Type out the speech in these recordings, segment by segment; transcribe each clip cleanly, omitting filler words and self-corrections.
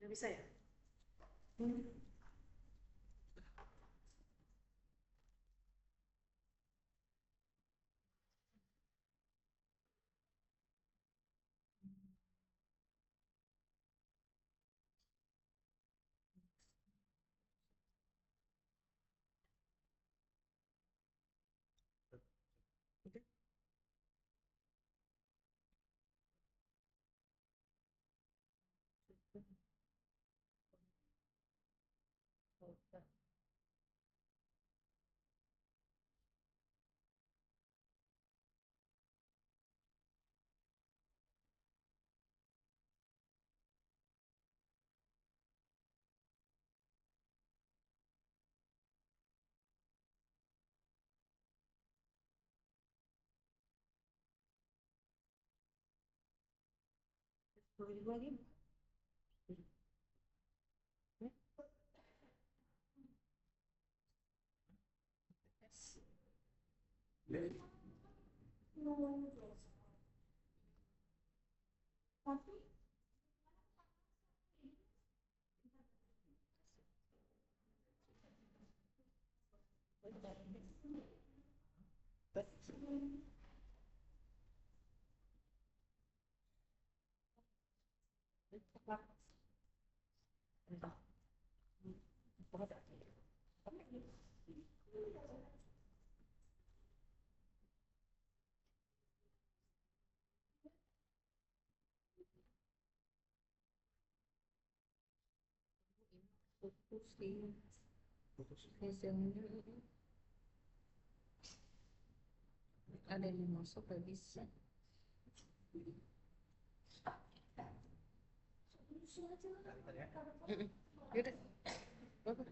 Nggak bisa ya? Hmm. Udah. Boleh lagi? Ya. Pusing. Hazelnya ada yang masuk gak bisa. Mm-mm. Yaudah. Bagus.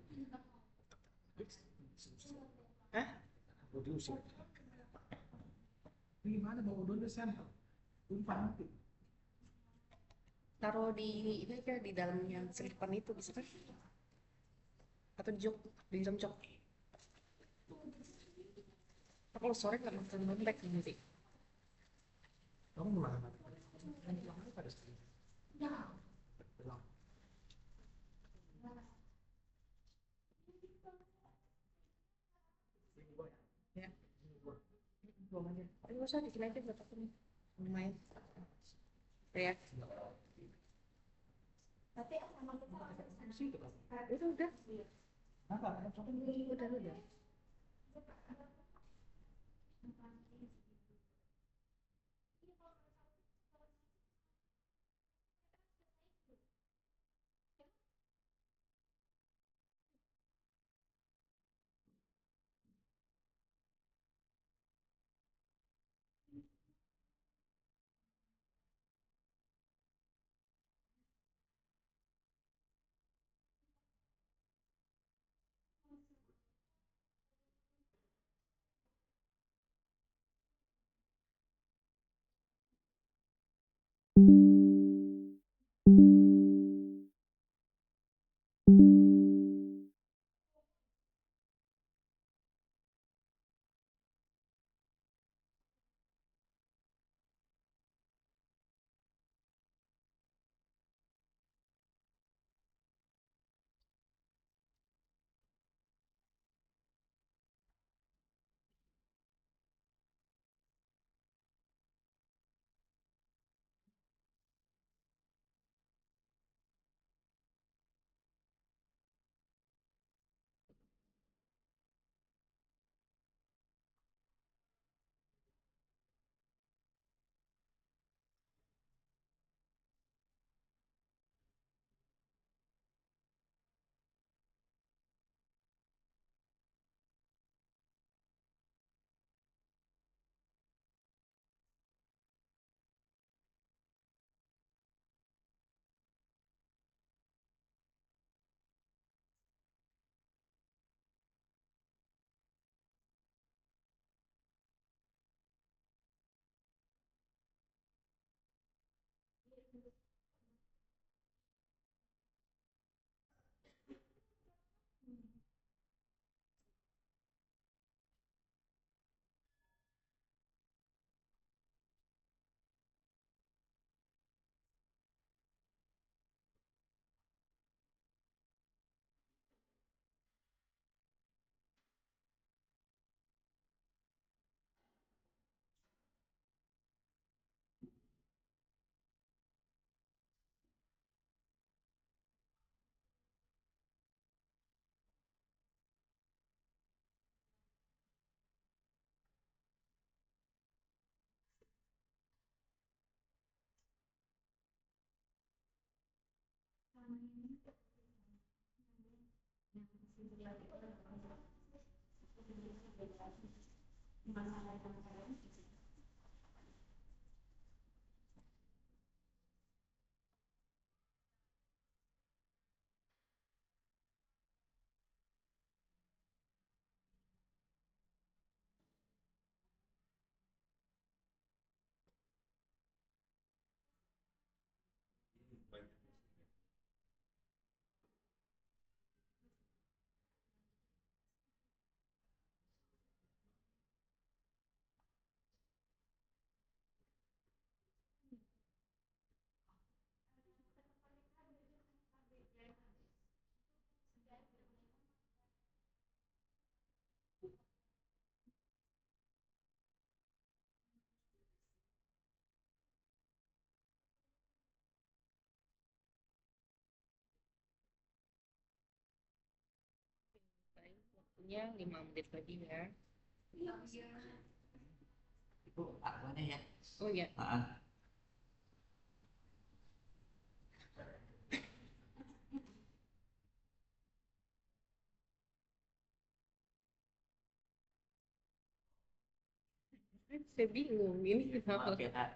Hah? Gimana bawa dulu sampel? Umpan nanti. Taruh di ini aja di dalamnya selipan itu bisa kan? Atau di jok, di dalam jok. Kalau sore nggak makan lembek nanti. Kamu kemana? Kemana pada sekali? Belum. Ya, buang aja. Tapi nggak usah di sini aja buat aku nih. Lumayan. Ya. Tapi sama kita Situ kan? udah. Apa? Contoh Udah. Baik, waktunya 5 menit lagi ya. Ibu, akuannya ya. Oh ya, saya bingung ini kenapa. Maaf ya kak.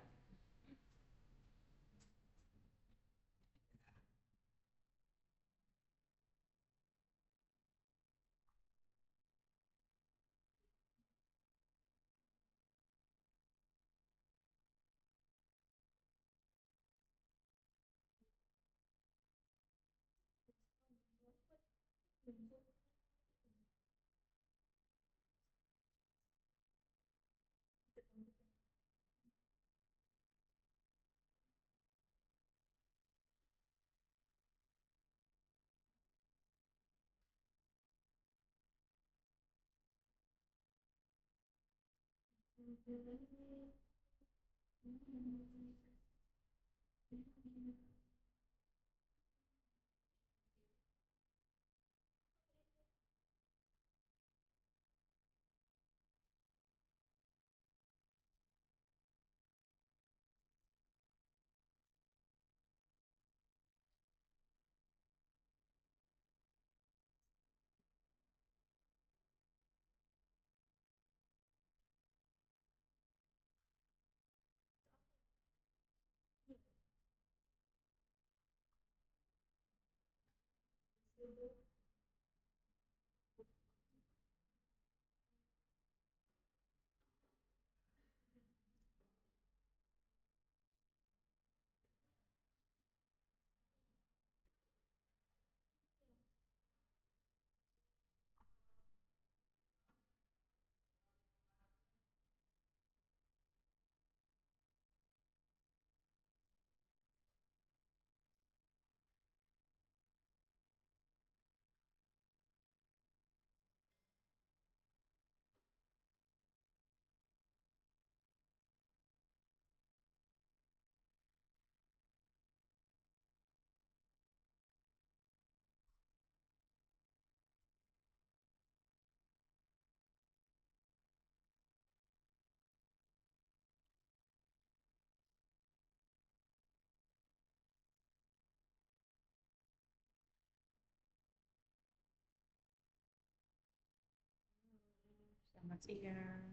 Selamat siang.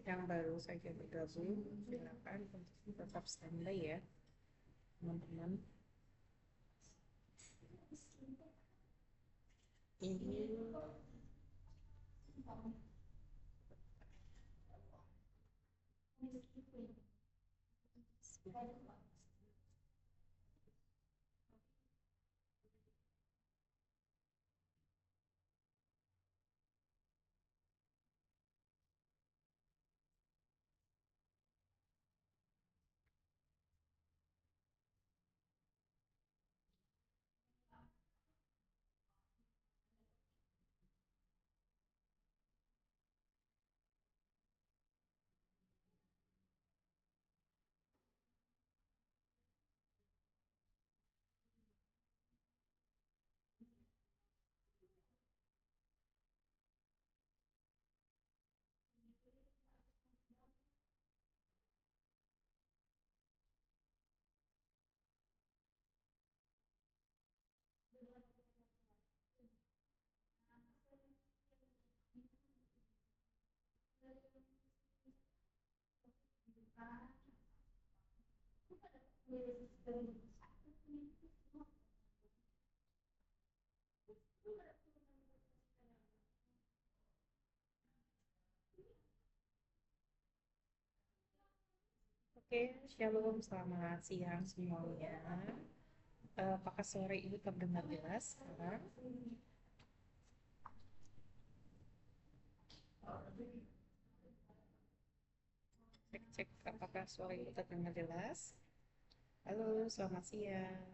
Yang baru saja bergabung, silakan untuk tetap standby ya, teman-teman. Ini Oke, shalom, selamat siang semuanya. Apakah sore ini terdengar jelas sekarang? Cek-cek apakah suara itu terdengar jelas. Halo, selamat siang.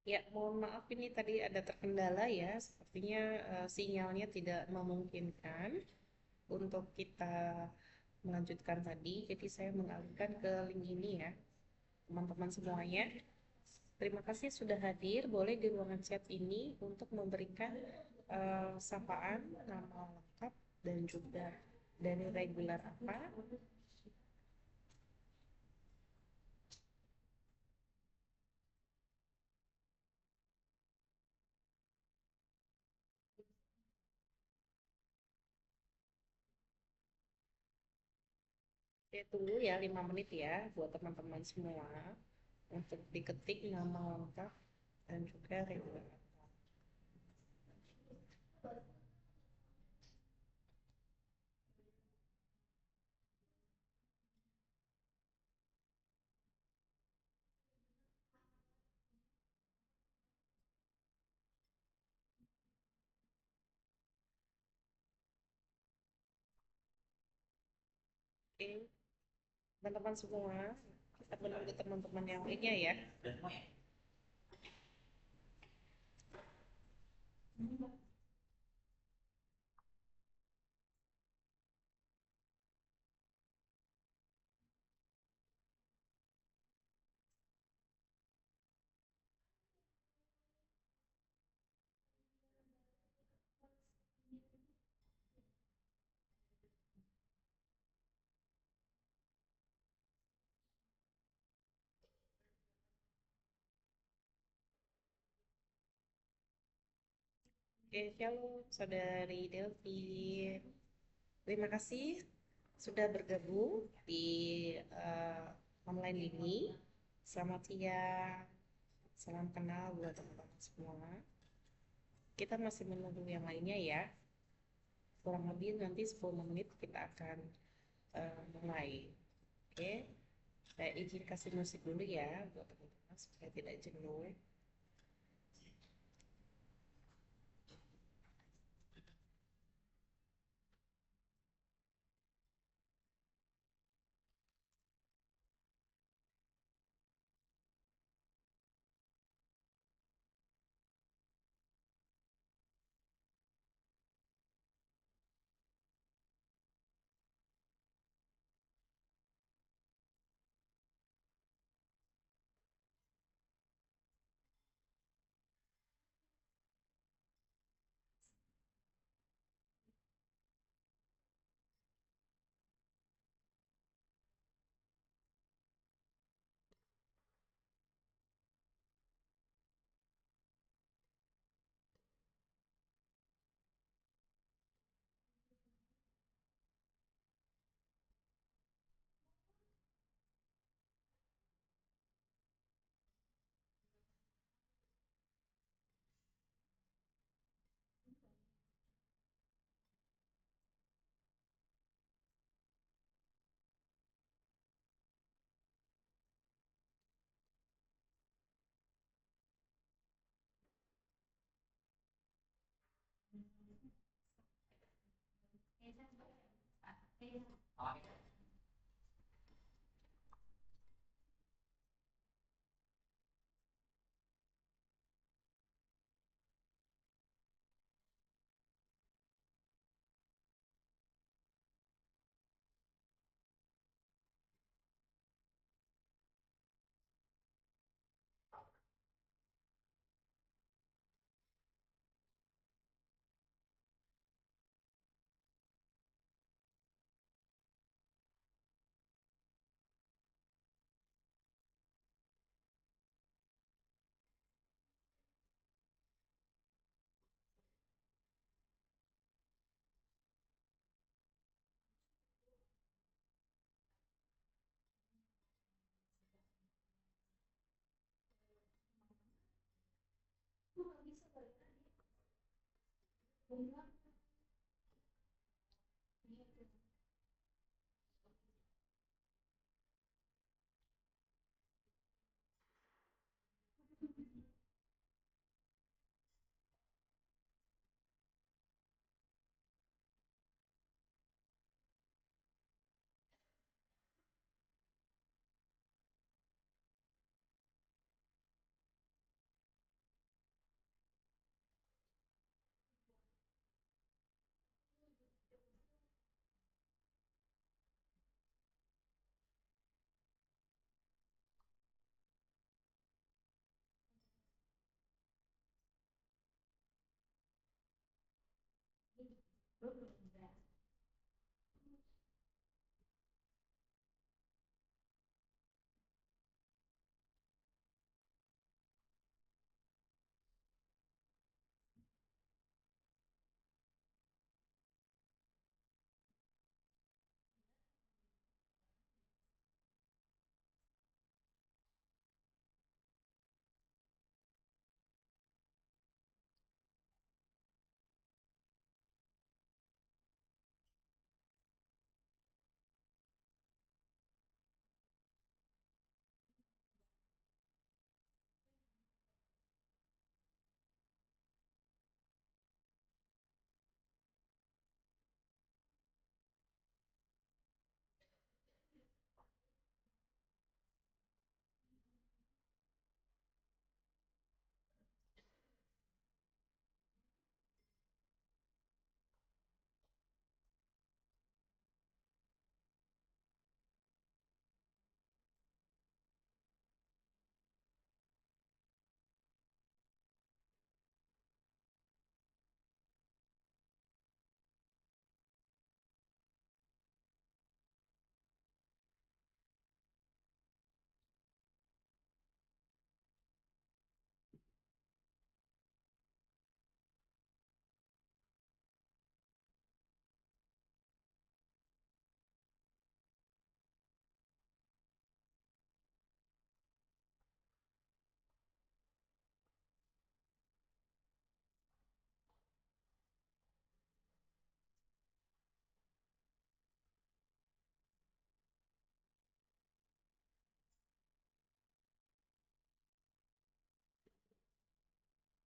Ya, mohon maaf ini tadi ada terkendala ya. Sepertinya sinyalnya tidak memungkinkan untuk kita melanjutkan tadi. Jadi saya mengalihkan ke link ini ya, teman-teman semuanya. Terima kasih sudah hadir. Boleh di ruangan chat ini untuk memberikan sapaan, nama lengkap, dan juga dari regular apa. Oke, tunggu ya 5 menit ya buat teman-teman semua untuk diketik nama lengkap dan juga regular. Oke, teman-teman semua, kita menunggu teman-teman yang lainnya ya. Oke, shalom saudari Delphi. Terima kasih sudah bergabung di online ini. Selamat siang, salam kenal buat teman-teman semua. Kita masih menunggu yang lainnya ya. Kurang lebih nanti 10 menit kita akan mulai. Oke, saya izin kasih musik dulu ya buat teman-teman supaya tidak jenuh.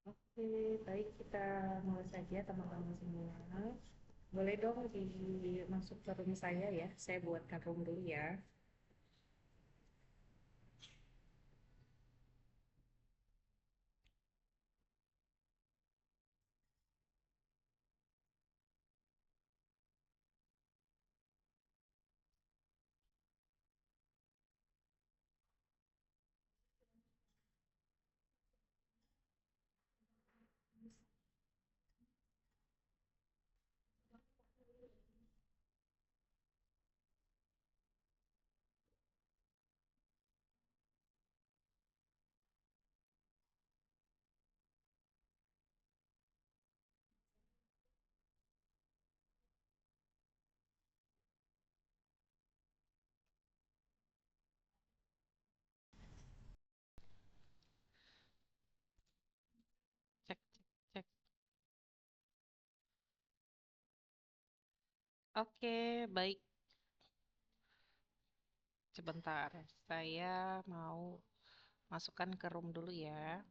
Oke, baik kita mulai saja teman-teman semua. Boleh dong masuk ke room saya ya. Saya buatkan room dulu ya. Cek, cek, cek. Oke, baik. Sebentar, saya mau masukkan ke room dulu ya.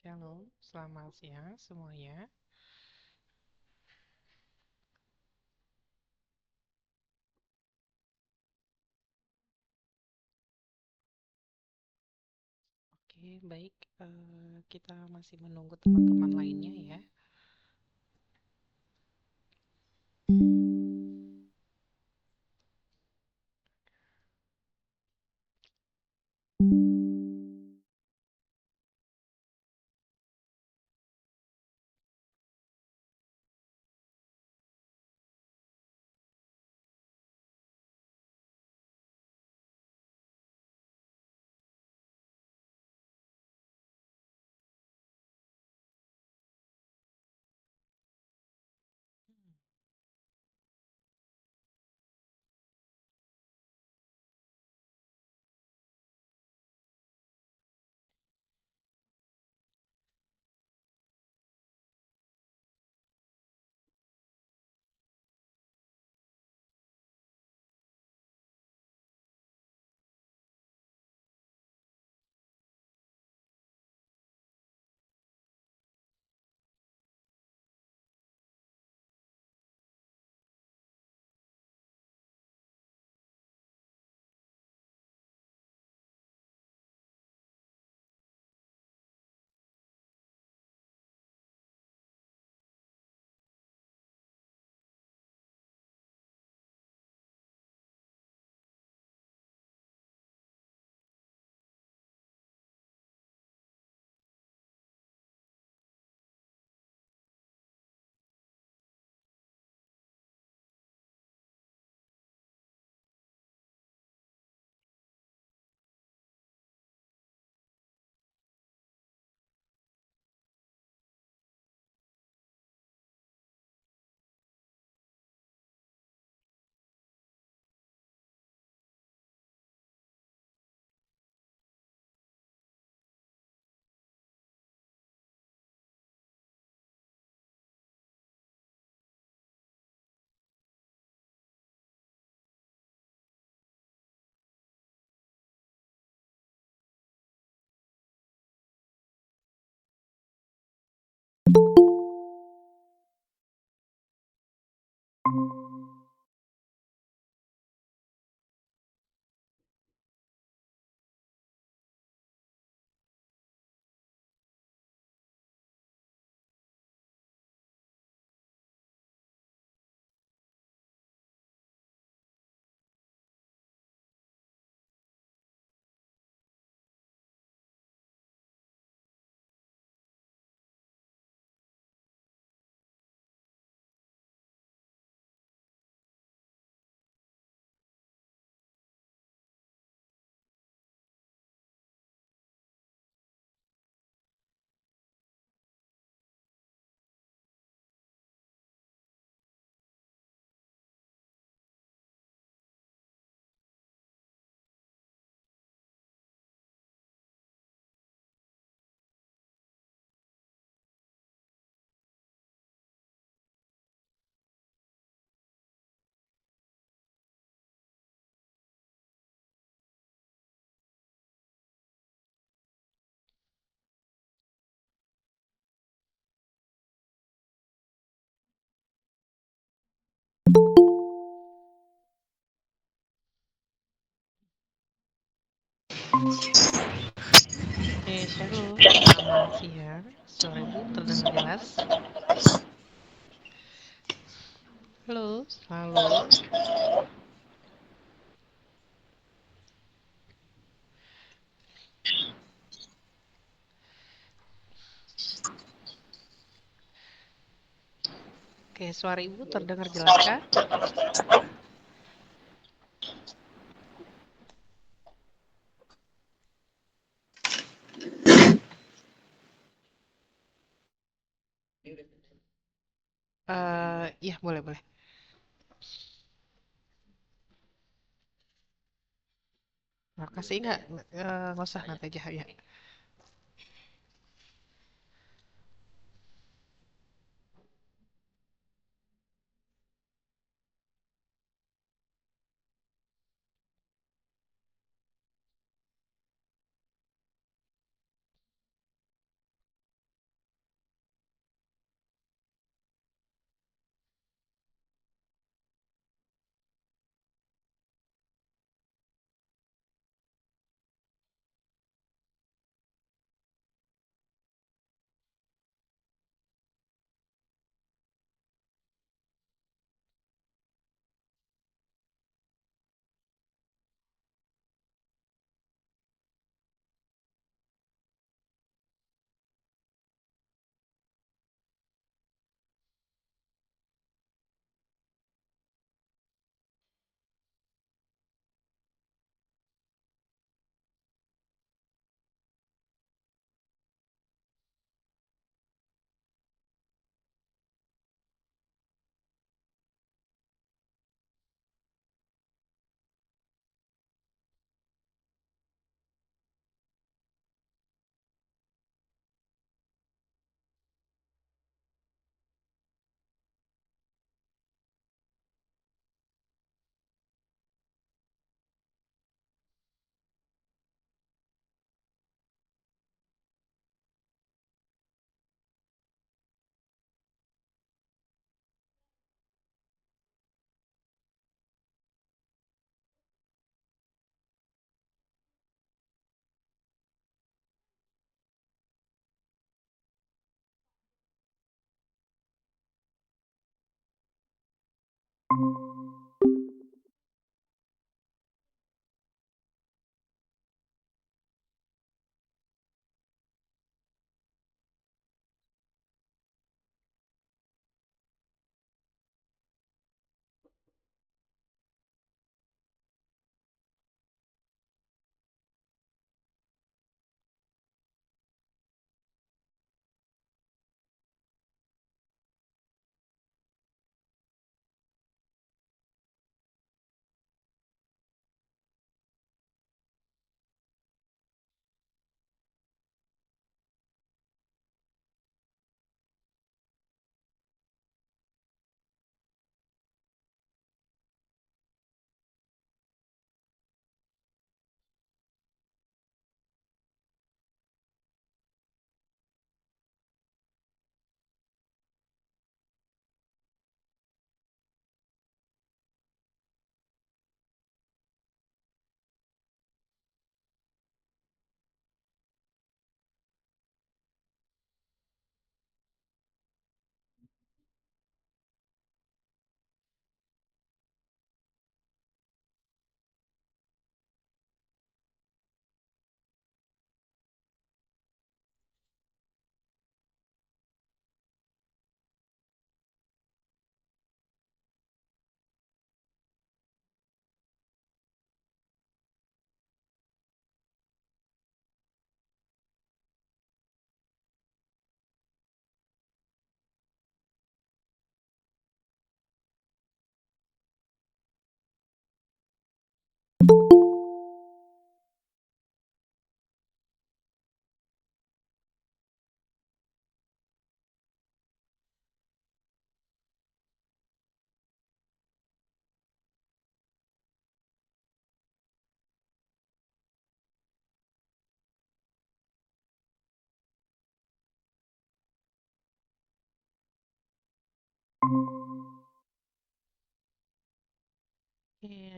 Shalom, selamat siang semuanya. Oke, baik. Kita masih menunggu teman-teman lainnya ya. Shalom, selamat siang. Suara Ibu terdengar jelas? Halo, halo. Oke, suara Ibu terdengar jelas kah? Iya, boleh, boleh. Makasih nggak? Nggak usah, nanti aja ya.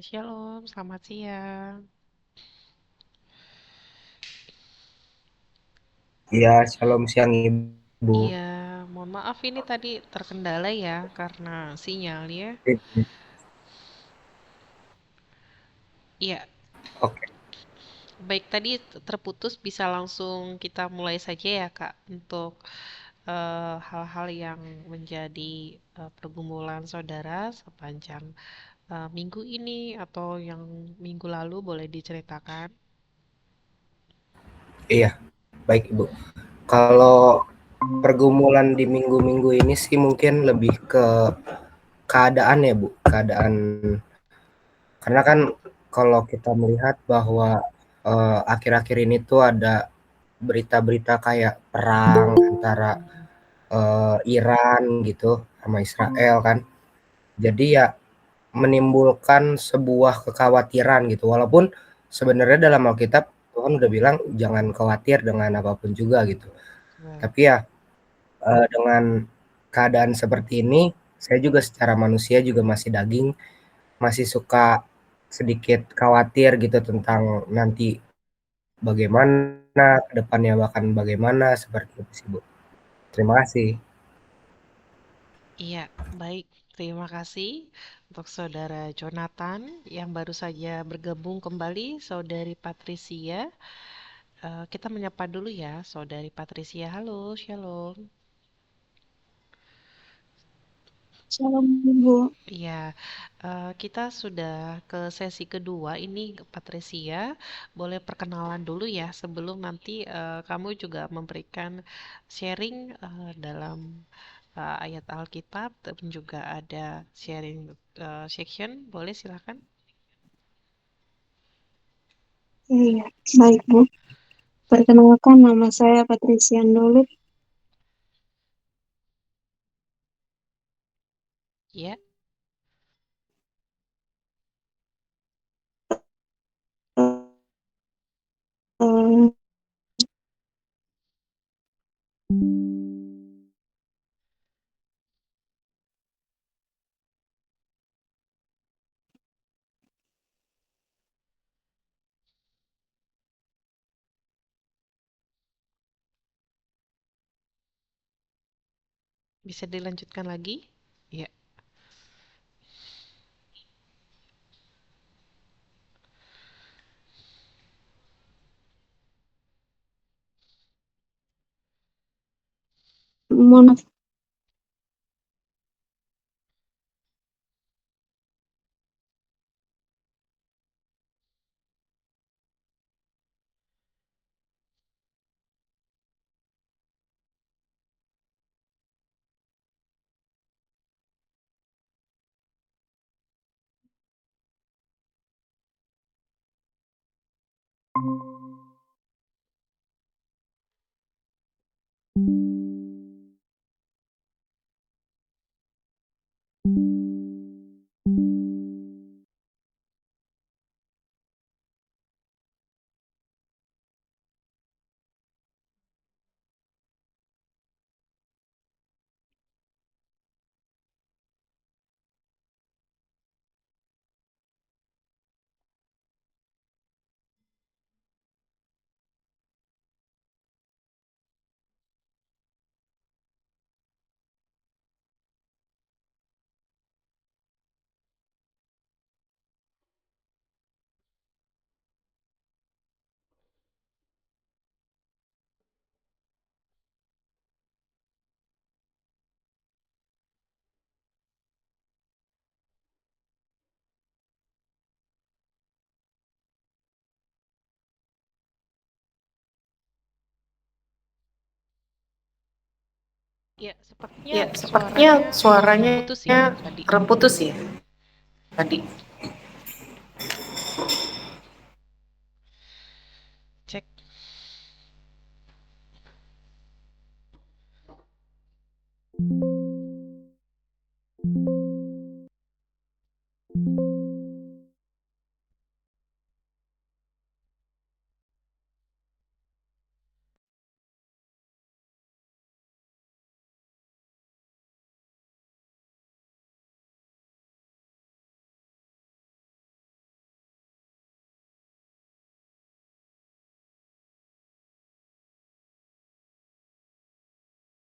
Shalom, selamat siang. Iya, shalom siang Ibu. Iya, mohon maaf ini tadi terkendala ya karena sinyalnya. Iya, Oke, baik tadi terputus bisa langsung kita mulai saja ya Kak untuk hal-hal yang menjadi pergumulan saudara sepanjang minggu ini atau yang minggu lalu boleh diceritakan. iya, baik Ibu. Kalau pergumulan di minggu-minggu ini sih mungkin lebih ke keadaan ya Bu, keadaan. Karena kan kalau kita melihat bahwa akhir-akhir ini tuh ada berita-berita kayak perang antara Iran gitu sama Israel kan. Jadi ya menimbulkan sebuah kekhawatiran gitu. Walaupun sebenarnya dalam Alkitab Tuhan udah bilang jangan khawatir dengan apapun juga gitu. Betul. Tapi ya dengan keadaan seperti ini, saya juga secara manusia juga masih daging, masih suka sedikit khawatir gitu tentang nanti bagaimana, ke depannya bahkan bagaimana, seperti itu sih, Bu. Terima kasih. Iya, baik. Terima kasih untuk Saudara Jonathan yang baru saja bergabung kembali, Saudari Patricia. Kita menyapa dulu ya, Saudari Patricia. Halo, Shalom. Shalom Ibu. Iya, kita sudah ke sesi kedua ini, Patricia. Boleh perkenalan dulu ya, sebelum nanti kamu juga memberikan sharing dalam ayat Alkitab dan juga ada sharing section. Boleh silakan. Iya, baik Bu. Perkenalkan nama saya Patricia Ndolut. Ya, Eh, bisa dilanjutkan lagi? Ya, mohon maaf, ya, sepertinya Ya, sepertinya suaranya suaranya terputus ya tadi. terputus ya tadi. Cek.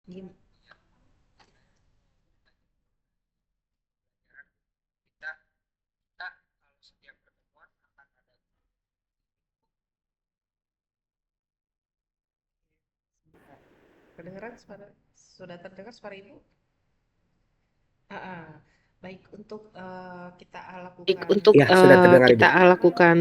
Gim- Kita kalau setiap pertemuan akan ada. Kedengeran suara, sudah terdengar suara Ibu? Ah, ah. Baik, untuk kita lakukan Untuk Ya, sudah terdengar Ibu. kita lakukan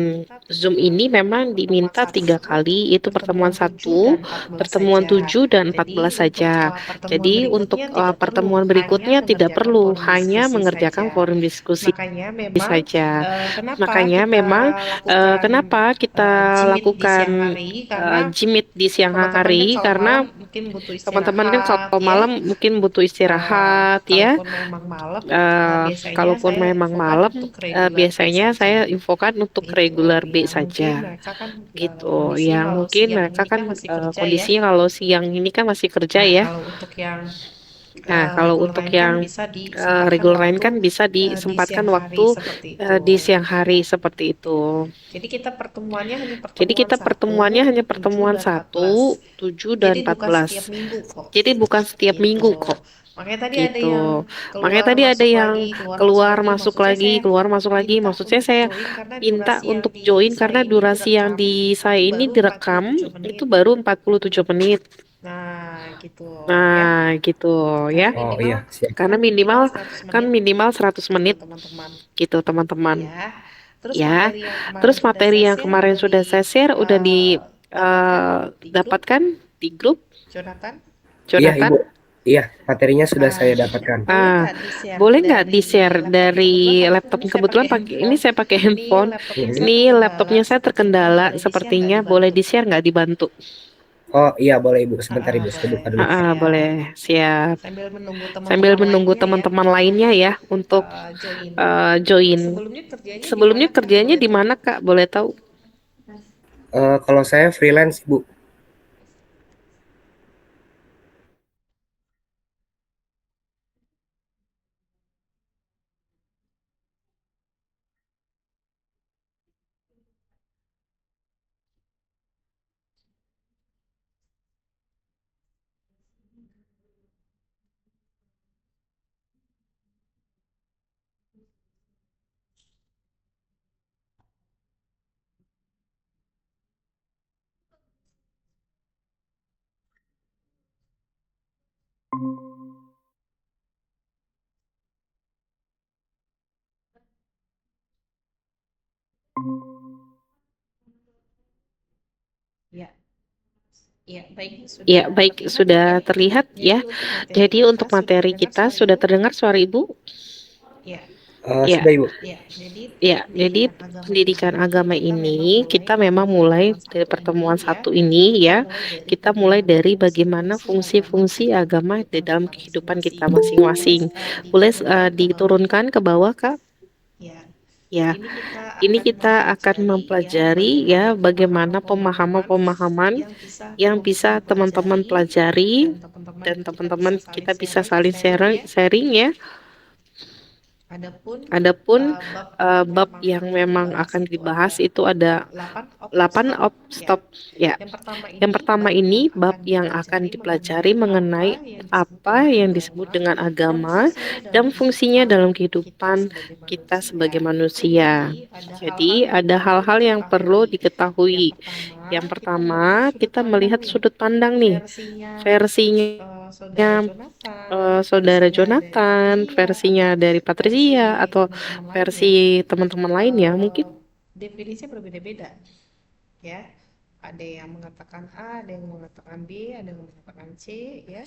Zoom ini memang diminta 3 kali, itu pertemuan 1, pertemuan 7, dan 14 saja. Jadi untuk pertemuan berikutnya tidak perlu, hanya mengerjakan forum diskusi Makanya memang saja. kenapa Makanya kita memang lakukan kenapa kita Jimit di lakukan siang hari, karena Jimit di siang teman-teman kan hari, kalau karena malam mungkin butuh teman-teman kan istirahat kalau ya. malam mungkin butuh istirahat ya. Kalaupun memang malam, biasanya Kalaupun saya memang infokan malam, untuk regular B biasanya saja. saya infokan untuk Gitu. regular B Ya, mungkin saja. mereka kan Gitu. kondisi Ya, kalau mungkin siang mereka ini kan kan masih kerja ya. kondisinya kalau siang ini kan masih kerja Nah, ya. kalau untuk yang Nah, kalau regular untuk lain kan yang bisa disempatkan regular lain waktu kan bisa di disempatkan siang hari waktu seperti itu. di siang hari seperti itu. Jadi kita pertemuannya hanya Jadi pertemuan kita 1, pertemuannya hanya 7, pertemuan dan 1, 14. 7, dan Jadi bukan 14. setiap minggu kok. Jadi bukan setiap Gitu. minggu kok. Makanya tadi ada Gitu. yang Makanya keluar tadi ada masuk yang lagi, keluar masuk keluar lagi. masuk Maksudnya lagi, saya keluar masuk lagi. minta Maksudnya untuk saya join karena minta durasi yang untuk di join saya karena ini durasi yang direkam di saya itu ini baru direkam 47 menit. itu baru 47 menit. Nah, gitu ya. Nah, gitu ya. Karena Oh minimal iya, siap. Karena minimal minimal 100 kan menit minimal 100 gitu, menit teman-teman. gitu, teman-teman. Ya. Terus Ya. materi yang kemarin Terus sudah materi saya yang share kemarin udah sudah saya share udah didapatkan di grup dapatkan di grup Jonathan. Iya, Jonathan. Ibu. Iya, materinya sudah saya Nah, dapatkan. boleh nggak di-share Boleh nggak dari di-share laptopnya? dari Kebetulan laptop? ini saya Kebetulan pakai pakai ini handphone. saya pakai Ini handphone. laptopnya Mhm. saya Ini terkendala, laptopnya saya sepertinya terkendala. boleh di-share nggak Sepertinya boleh dibantu? di-share nggak dibantu? Oh iya, boleh Ibu. Sebentar Ibu, saya Boleh. buka dulu. Boleh, siap. Sambil menunggu Sambil teman-teman menunggu lainnya ya teman-teman lainnya ya untuk join. join. Sebelumnya kerjanya di Sebelumnya mana Kak? kerjanya Boleh di tahu? mana, Kak? Boleh tahu? Kalau saya freelance Ibu. Ya, ya baik Ya, sudah baik, terlihat sudah ya. terlihat Jadi ya. untuk materi Jadi kita untuk sudah materi terdengar kita suara sudah Ibu? terdengar suara Ibu? Ya, Ya. Sudah Ibu. ya. Jadi Ya, jadi pendidikan agama ini kita memang mulai dari pertemuan satu ini ya. Kita mulai dari bagaimana fungsi-fungsi agama di dalam kehidupan kita masing-masing. Boleh diturunkan ke bawah, Kak? Ya. Ya, Ini ini kita akan mempelajari ya bagaimana pemahaman-pemahaman yang bisa teman-teman pelajari dan teman-teman kita bisa saling sharing ya. Adapun bab yang memang akan dibahas itu ada 8 stop ya. Yang pertama ini bab yang akan dipelajari mengenai apa yang disebut dengan agama dan fungsinya dalam kehidupan kita sebagai manusia. Jadi ada hal-hal yang perlu diketahui. Yang pertama, kita melihat sudut pandang nih, versinya Saudara Jonathan, versinya dari Patricia, atau versi teman-teman lainnya mungkin. definisinya berbeda-beda ya. Ada yang mengatakan A, ada yang mengatakan B, ada yang mengatakan C ya.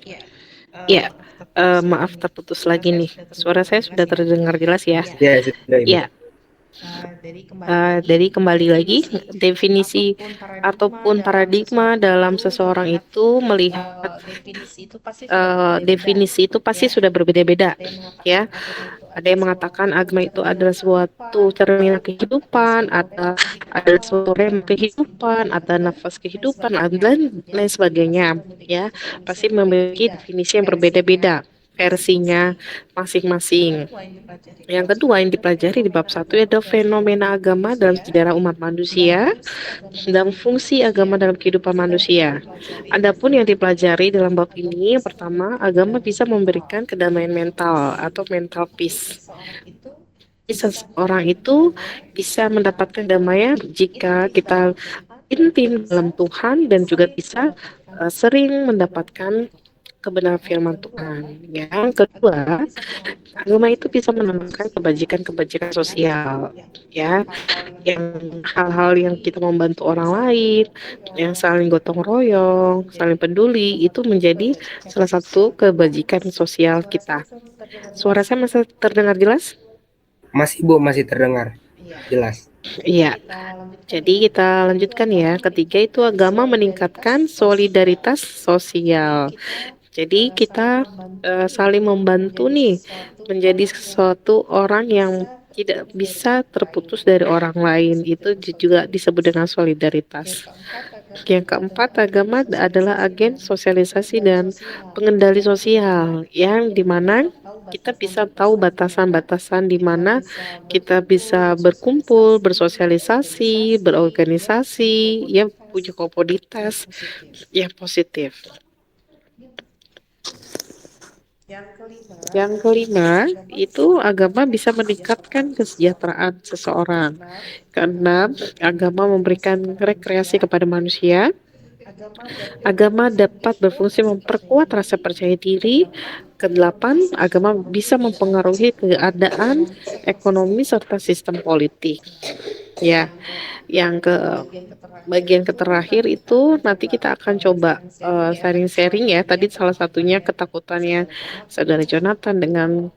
Ya, Ya, maaf terputus lagi nih. Suara saya sudah terdengar jelas ya. Ya, sudah Ibu. Ya, Dari kembali lagi, definisi ataupun paradigma dalam seseorang itu melihat definisi itu pasti sudah berbeda-beda, ya. Ada yang mengatakan agama itu adalah suatu cerminan kehidupan, ada suatu rem kehidupan, ada nafas kehidupan, dan lain sebagainya, ya. Pasti memiliki definisi yang berbeda-beda versinya masing-masing. Yang kedua yang dipelajari di bab 1 adalah fenomena agama dalam sejarah umat manusia dan fungsi agama dalam kehidupan manusia. Adapun yang dipelajari dalam bab ini, yang pertama, agama bisa memberikan kedamaian mental atau mental peace. Seseorang itu bisa mendapatkan damai jika kita intim dalam Tuhan dan juga bisa sering mendapatkan kebenaran firman Tuhan. Yang kedua, agama itu bisa menanamkan kebajikan-kebajikan sosial, ya, yang hal-hal yang kita membantu orang lain, yang saling gotong royong, saling peduli, itu menjadi salah satu kebajikan sosial kita. Suara saya masih terdengar jelas? Masih Bu, masih terdengar jelas. Iya. Jadi kita lanjutkan ya. Ketiga itu agama meningkatkan solidaritas sosial. Jadi kita saling membantu nih menjadi sesuatu orang yang tidak bisa terputus dari orang lain. Itu juga disebut dengan solidaritas. Yang keempat, agama adalah agen sosialisasi dan pengendali sosial yang dimana kita bisa tahu batasan-batasan di mana kita bisa berkumpul, bersosialisasi, berorganisasi, ya punya komoditas yang positif. Yang kelima, itu agama bisa meningkatkan kesejahteraan seseorang. Keenam, agama memberikan rekreasi kepada manusia. Agama dapat berfungsi memperkuat rasa percaya diri. Kedelapan, agama bisa mempengaruhi keadaan ekonomi serta sistem politik. Ya, yang ke bagian terakhir itu nanti kita akan coba sharing-sharing ya. Tadi salah satunya ketakutannya saudara Jonathan dengan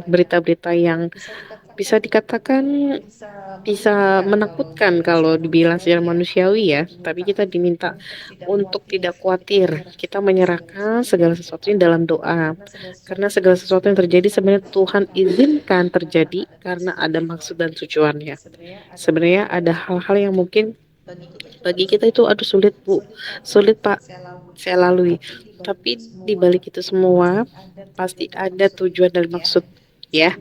berita-berita yang bisa dikatakan bisa menakutkan kalau dibilang secara manusiawi ya. Tapi kita diminta untuk tidak khawatir. Kita menyerahkan segala sesuatunya dalam doa. Karena segala sesuatu yang terjadi sebenarnya Tuhan izinkan terjadi karena ada maksud dan tujuannya. Sebenarnya ada hal-hal yang mungkin bagi kita itu aduh sulit Bu, sulit Pak saya lalui. Tapi di balik itu semua pasti ada tujuan dan maksud ya.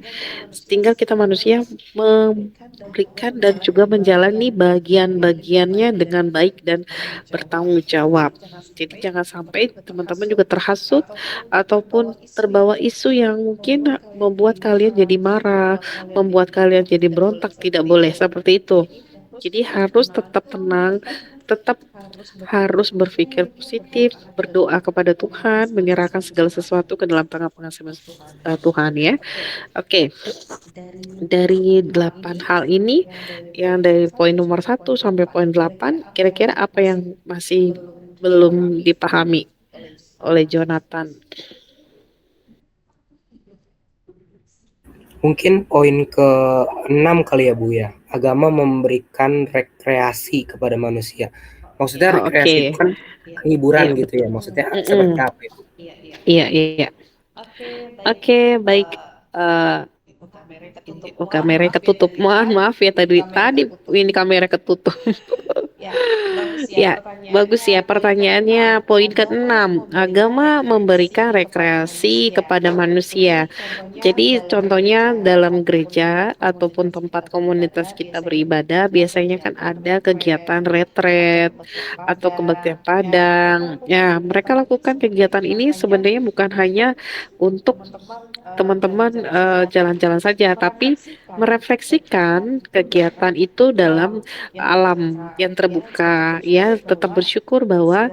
Tinggal kita manusia memberikan dan juga menjalani bagian-bagiannya dengan baik dan bertanggung jawab. Jadi jangan sampai teman-teman juga terhasut ataupun terbawa isu yang mungkin membuat kalian jadi marah, membuat kalian jadi berontak. Tidak boleh seperti itu. Jadi harus tetap tenang, tetap harus berpikir positif, berdoa kepada Tuhan, menyerahkan segala sesuatu ke dalam tangan pengasihan Tuhan ya. Oke, dari 8 hal ini, yang dari poin nomor 1 sampai poin 8, kira-kira apa yang masih belum dipahami oleh Jonathan? Mungkin poin ke-6 kali ya Bu ya. Agama memberikan rekreasi kepada manusia. Maksudnya rekreasi itu kan hiburan gitu ya. Maksudnya seperti apa itu? Iya. Oke, baik. Kamera ketutup. Maaf ya tadi ini kamera ketutup. Ya, bagus ya pertanyaannya. Poin ke-6, agama memberikan rekreasi kepada manusia. Jadi contohnya dalam gereja ataupun tempat komunitas kita beribadah, biasanya kan ada kegiatan retret atau kebaktian padang. Ya, mereka lakukan kegiatan ini sebenarnya bukan hanya untuk teman-teman jalan-jalan saja, tapi merefleksikan kegiatan itu dalam alam yang terbuka. Ya, tetap bersyukur bahwa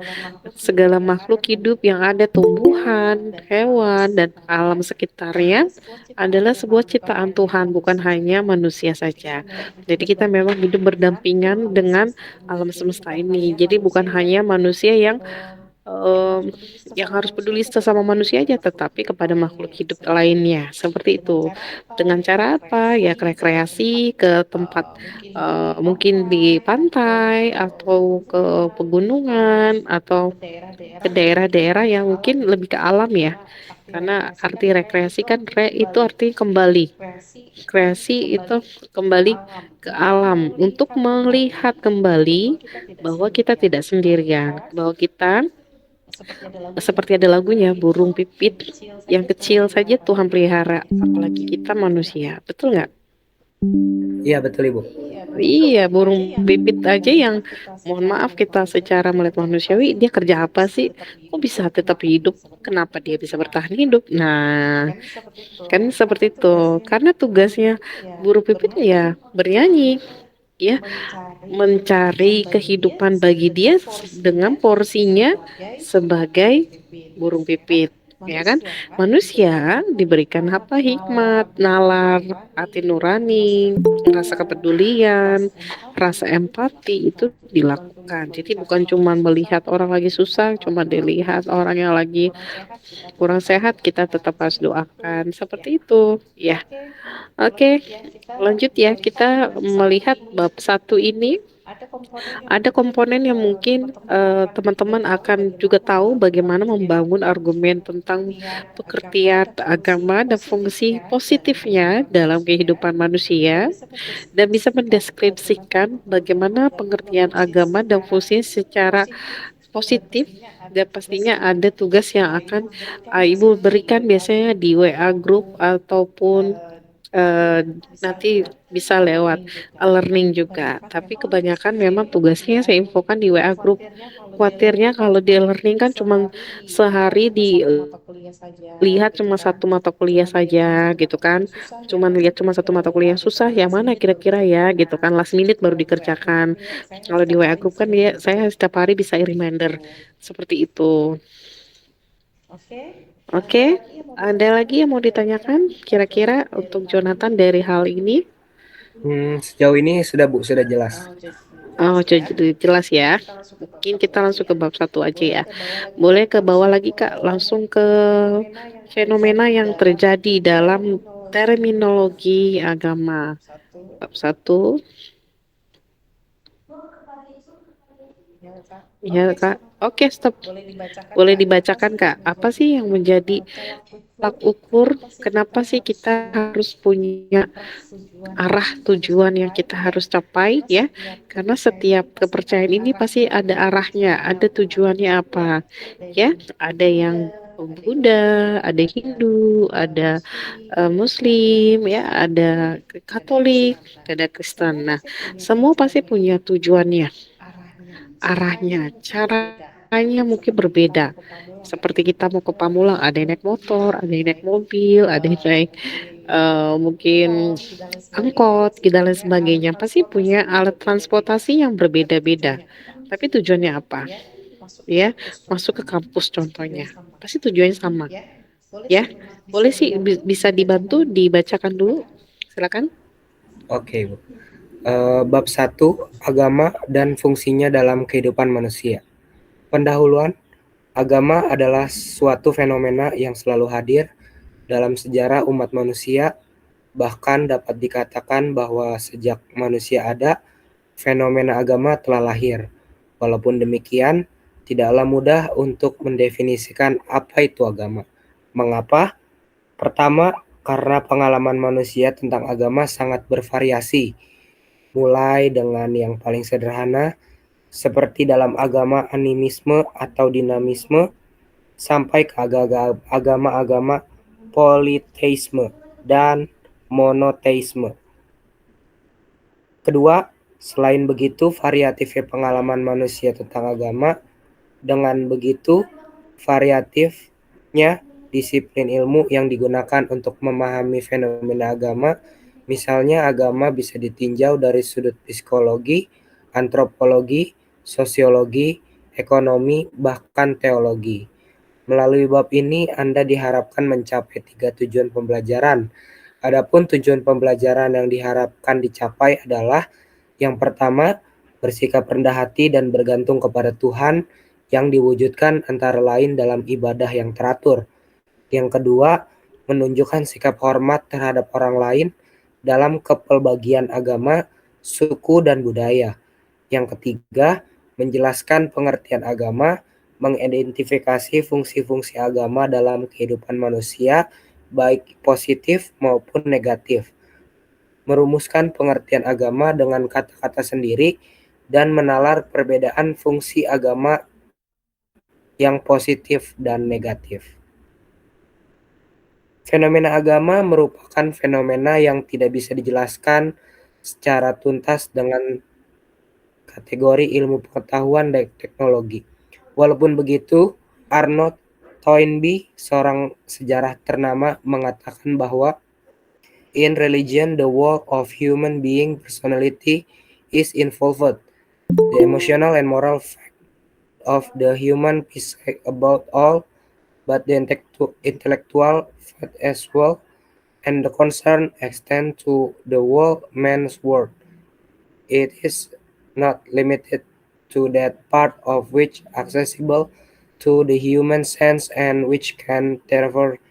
segala makhluk hidup yang ada, tumbuhan, hewan, dan alam sekitarnya adalah sebuah ciptaan Tuhan, bukan hanya manusia saja. Jadi kita memang hidup berdampingan dengan alam semesta ini. Jadi bukan hanya manusia yang em, yang harus peduli sesama manusia aja, tetapi kepada makhluk hidup lainnya. Seperti itu. Dengan cara apa? Ya rekreasi ke tempat mungkin di pantai atau ke pegunungan atau ke daerah-daerah yang mungkin lebih ke alam ya. Karena arti rekreasi kan itu arti kembali. Kreasi itu kembali ke alam untuk melihat kembali bahwa kita tidak sendirian, bahwa kita seperti ada lagunya, burung pipit yang kecil saja Tuhan pelihara, apalagi kita manusia. Betul nggak? Iya betul Ibu. Iya, burung pipit aja yang mohon maaf kita secara melihat manusiawi, dia kerja apa sih? Kok bisa tetap hidup? Kenapa dia bisa bertahan hidup? Nah, kan seperti itu. Karena tugasnya burung pipit ya bernyanyi, ya mencari kehidupan bagi dia dengan porsinya sebagai burung pipit. Ya kan, manusia diberikan apa hikmat, nalar, hati nurani, rasa kepedulian, rasa empati itu dilakukan. Jadi bukan cuma melihat orang lagi susah, cuma dilihat orang yang lagi kurang sehat, kita tetap harus doakan. Seperti itu, ya. Oke, lanjut ya. Kita melihat bab 1 ini ada komponen yang mungkin teman-teman akan juga tahu bagaimana membangun argumen tentang pengertian agama dan fungsi positifnya dalam kehidupan manusia dan bisa mendeskripsikan bagaimana pengertian agama dan fungsi secara positif dan pastinya ada tugas yang akan Ibu berikan biasanya di WA group ataupun eh, nanti bisa lewat learning juga. Tapi kebanyakan memang tugasnya saya infokan di WA group. Khawatirnya kalau di learning kan cuma sehari dilihat cuma satu mata kuliah saja gitu kan. Cuma lihat cuma satu mata kuliah yang susah, yang mana kira-kira ya gitu kan. Last minute baru dikerjakan. Kalau di WA group kan dia saya setiap hari bisa reminder seperti itu. Oke, ada lagi yang mau ditanyakan kira-kira untuk Jonathan dari hal ini? Sejauh ini sudah Bu, sudah jelas. Oh, jelas ya. Mungkin kita langsung ke bab 1 aja ya. Boleh ke bawah lagi Kak, langsung ke fenomena yang terjadi dalam terminologi agama. Bab 1. Ya Kak. Oke, stop. Boleh dibacakan Kak. Apa sih yang menjadi tolak ukur kenapa sih kita harus punya arah tujuan yang kita harus capai ya, karena setiap kepercayaan ini pasti ada arahnya, ada tujuannya apa ya, ada yang Buddha, ada Hindu, ada Muslim ya, ada Katolik, ada Kristen. Nah, semua pasti punya tujuannya, arahnya, caranya mungkin berbeda. Seperti kita mau ke Pamulang, ada yang naik motor, ada yang naik mobil, ada yang naik mungkin angkot, dan lain sebagainya. Pasti punya alat transportasi yang berbeda-beda. Tapi tujuannya apa? Ya, masuk ke kampus contohnya. Pasti tujuannya sama. Ya, boleh sih bisa dibantu dibacakan dulu. Silakan. Oke Bu. Bab 1, agama dan fungsinya dalam kehidupan manusia. Pendahuluan, agama adalah suatu fenomena yang selalu hadir dalam sejarah umat manusia. Bahkan dapat dikatakan bahwa sejak manusia ada, fenomena agama telah lahir. Walaupun demikian, tidaklah mudah untuk mendefinisikan apa itu agama. Mengapa? Pertama, karena pengalaman manusia tentang agama sangat bervariasi, mulai dengan yang paling sederhana, seperti dalam agama animisme atau dinamisme, sampai ke agama-agama politeisme dan monoteisme. Kedua, selain begitu variatifnya pengalaman manusia tentang agama, dengan begitu variatifnya disiplin ilmu yang digunakan untuk memahami fenomena agama. Misalnya agama bisa ditinjau dari sudut psikologi, antropologi, sosiologi, ekonomi, bahkan teologi. Melalui bab ini Anda diharapkan mencapai 3 tujuan pembelajaran. Adapun tujuan pembelajaran yang diharapkan dicapai adalah yang pertama, bersikap rendah hati dan bergantung kepada Tuhan. yang diwujudkan antara lain dalam ibadah yang teratur. Yang kedua, menunjukkan sikap hormat terhadap orang lain dalam kepelbagian agama, suku, dan budaya. Yang ketiga, menjelaskan pengertian agama, mengidentifikasi fungsi-fungsi agama dalam kehidupan manusia, baik positif maupun negatif. Merumuskan pengertian agama dengan kata-kata sendiri dan menalar perbedaan fungsi agama yang positif dan negatif. Fenomena agama merupakan fenomena yang tidak bisa dijelaskan secara tuntas dengan kategori ilmu pengetahuan dan teknologi. Walaupun begitu, Arnold Toynbee, seorang sejarah ternama, mengatakan bahwa in religion, the world of human being personality is involved. The emotional and moral fact of the human psyche about all but the intellectual fact as well, and the concern extend to the whole man's world. It is not limited to that part of which accessible to the human sense and which can therefore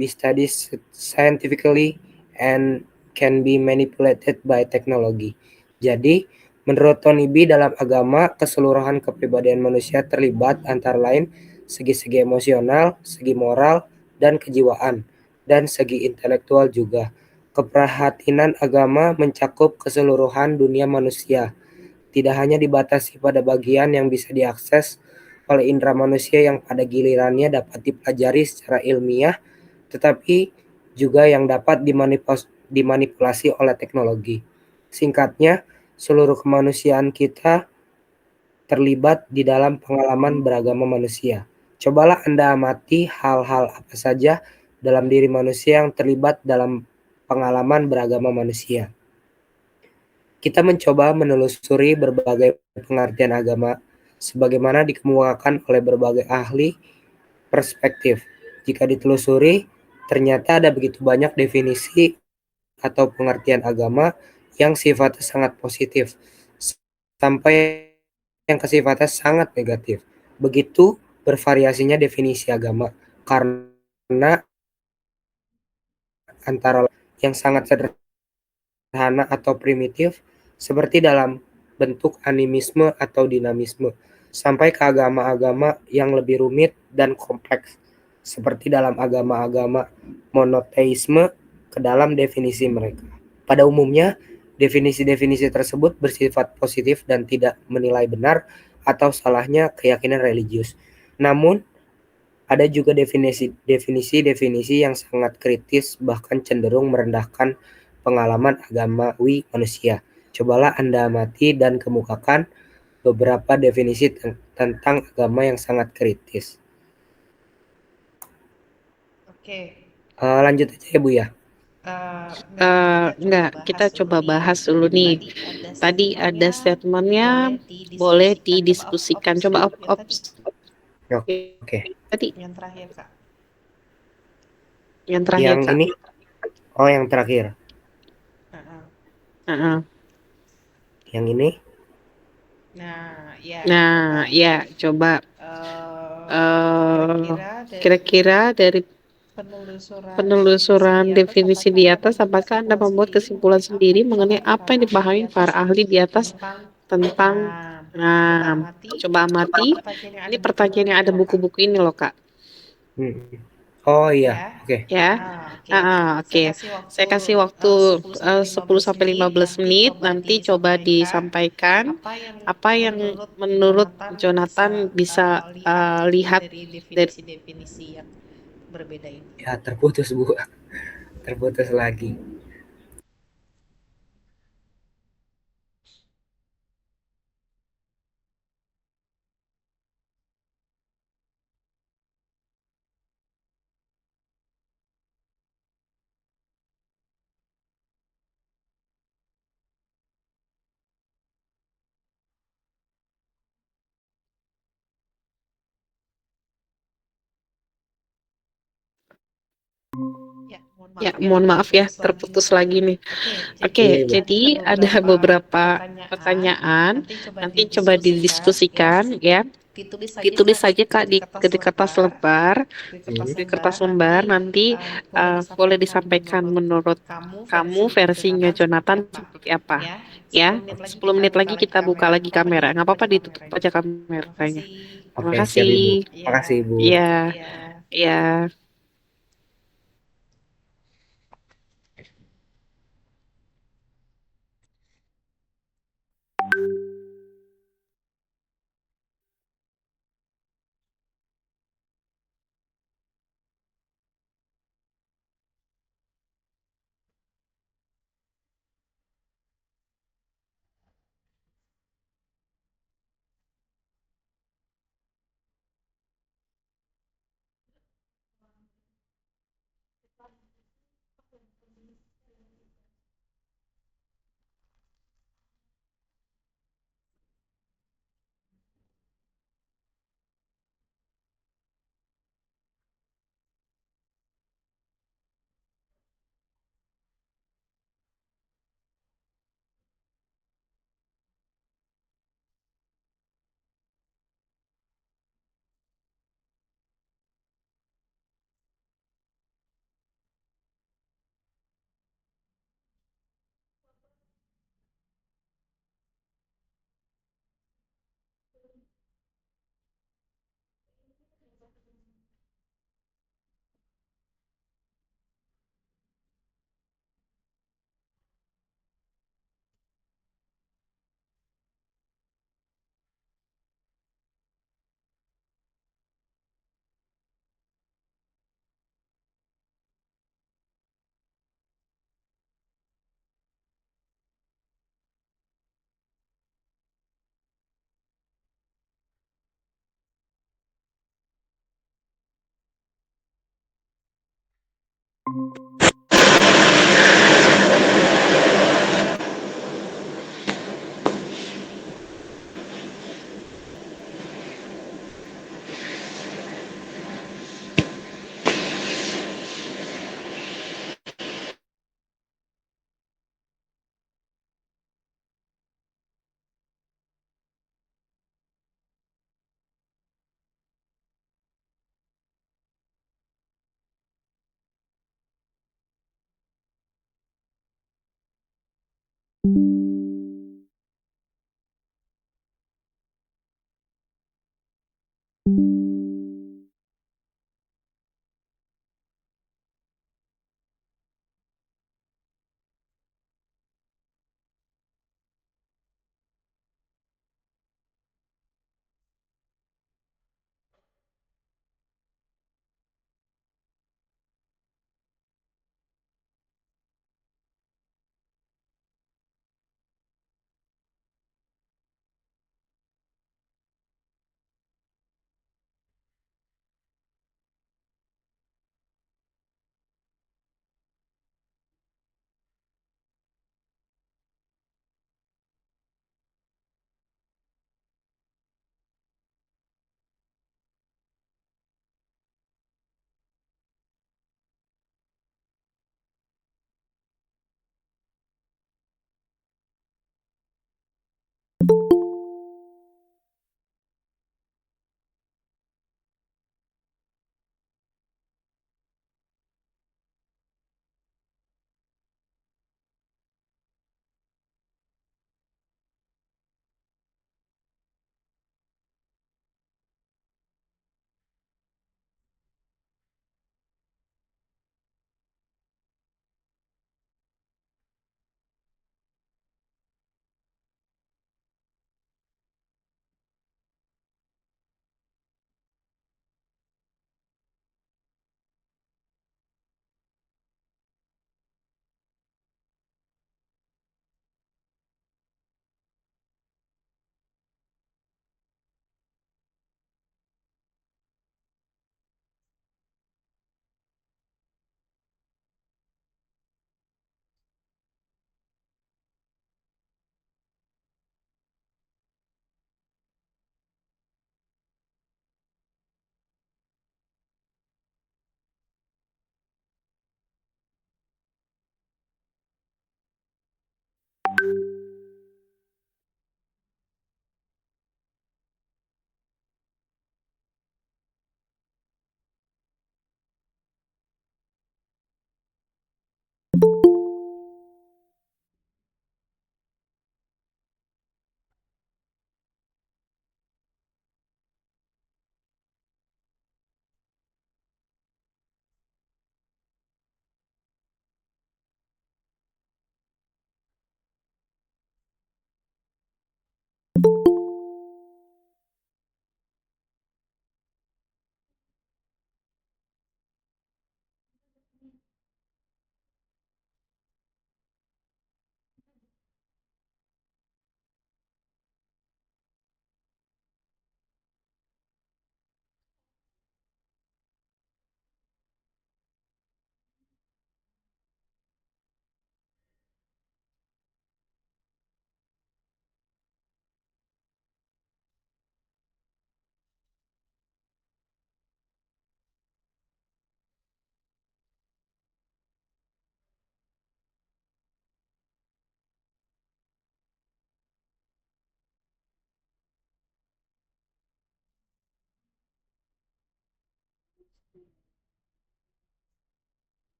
be studied scientifically and can be manipulated by technology. Jadi, menurut Tony B, dalam agama, keseluruhan kepribadian manusia terlibat antara lain segi-segi emosional, segi moral, dan kejiwaan, dan segi intelektual juga. Keprihatinan agama mencakup keseluruhan dunia manusia, tidak hanya dibatasi pada bagian yang bisa diakses oleh indera manusia yang pada gilirannya dapat dipelajari secara ilmiah, tetapi juga yang dapat dimanipulasi oleh teknologi. Singkatnya, seluruh kemanusiaan kita terlibat di dalam pengalaman beragama manusia. Cobalah Anda amati hal-hal apa saja dalam diri manusia yang terlibat dalam pengalaman beragama manusia. Kita mencoba menelusuri berbagai pengertian agama sebagaimana dikemukakan oleh berbagai ahli perspektif. Jika ditelusuri, ternyata ada begitu banyak definisi atau pengertian agama yang sifatnya sangat positif, sampai yang sifatnya sangat negatif. Begitu bervariasinya definisi agama, karena antara yang sangat sederhana atau primitif, seperti dalam bentuk animisme atau dinamisme, sampai ke agama-agama yang lebih rumit dan kompleks, seperti dalam agama-agama monoteisme ke dalam definisi mereka. Pada umumnya, definisi-definisi tersebut bersifat positif dan tidak menilai benar atau salahnya keyakinan religius. Namun, ada juga definisi-definisi yang sangat kritis, bahkan cenderung merendahkan pengalaman agamawi manusia. Cobalah Anda amati dan kemukakan beberapa definisi tentang agama yang sangat kritis. Oke. Lanjut aja ya Bu ya. Enggak, kita coba bahas dulu nih. Tadi ada statementnya boleh didiskusikan. Coba Oke. tadi Yang terakhir, Kak. yang terakhir, Yang Kak. ini, oh yang terakhir. Yang ini. Nah, ya, coba. Kira-kira dari penelusuran definisi di atas, apakah Anda membuat kesimpulan sendiri mengenai apa yang dipahami para ahli di atas tentang coba amati. Ini pertanyaan yang ada buku-buku ini loh, Kak. Oh iya, oke. Ya. Oke. Saya kasih waktu 10-15 menit, nanti coba disampaikan apa yang menurut Jonathan bisa lihat dari definisi yang berbeda ini. Ya, terputus Bu. Terputus lagi. Ya, mohon maaf ya, terputus lagi nih. Oke, jadi ada beberapa pertanyaan, nanti coba didiskusikan ya. Ditulis saja Kak di kertas lebar, Hmm. di kertas lembar nanti boleh disampaikan menurut kamu versinya Jonathan seperti apa ya. Oke, 10 menit lagi kita buka lagi kamera. Nggak apa-apa ditutup aja kameranya. Terima oke, siap kasih. Ibu. Makasih Ibu. Ya, ya.